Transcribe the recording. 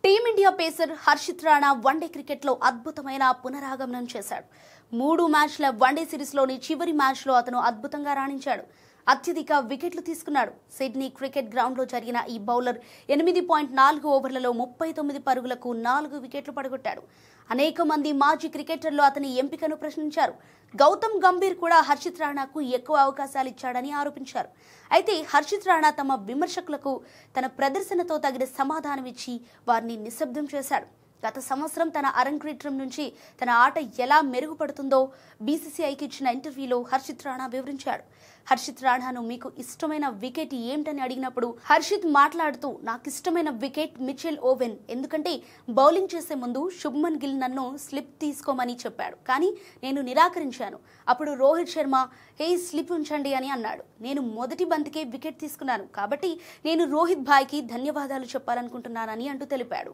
Team India pacer Harshit Rana one day క్రికెట్లో అద్భుతమైన పునరాగమనం చేశాడు. 3 మ్యాచ్ల వన్డే సిరీస్లోని చివరి మ్యాచ్లో అతను అద్భుతంగా రాణించాడు. అత్యధిక వికెట్లు తీసుకున్నాడు. సిడ్నీ క్రికెట్ గ్రౌండ్లో జరిగిన ఈ బౌలర్ 8.4 ఓవర్లలో 39 పరుగులకు 4 వికెట్లు పడగొట్టాడు. అనేక మంది మాజీ క్రికెటర్లు అతని ఎంపికను ప్రశ్నించారు. గౌతమ్ గంభీర్ కూడా హర్షిత్ రాణాకు ఎక్కువ అవకాశాలు ఇచ్చాడని ఆరోపించారు. అయితే హర్షిత్ రాణా తమ విమర్శకులకు తన ప్రదర్శనతో తగిన సమాధానం ఇచ్చి వారిని నిశ్శబ్దం చేశాడు. గత సంవత్సరం తన అరంగేట్రం నుంచి తన ఆట ఎలా మెరుగుపడుతుందో బీసీసీఐకి ఇచ్చిన ఇంటర్వ్యూలో హర్షిత్ రాణా వివరించాడు. హర్షిత్ రాణాను మీకు ఇష్టమైన వికెట్ ఏమిటని అడిగినప్పుడు హర్షిత్ మాట్లాడుతూ నాకిష్టమైన వికెట్ మిచెల్ ఓవెన్, ఎందుకంటే బౌలింగ్ చేసే ముందు శుభ్మన్ గిల్ నన్ను స్లిప్ తీసుకోమని చెప్పాడు, కానీ నేను నిరాకరించాను. అప్పుడు రోహిత్ శర్మ స్లిప్ ఉంచండి అని అన్నాడు. నేను మొదటి బంతికే వికెట్ తీసుకున్నాను, కాబట్టి నేను రోహిత్ భాయ్కి ధన్యవాదాలు చెప్పాలనుకుంటున్నానని అంటూ తెలిపాడు.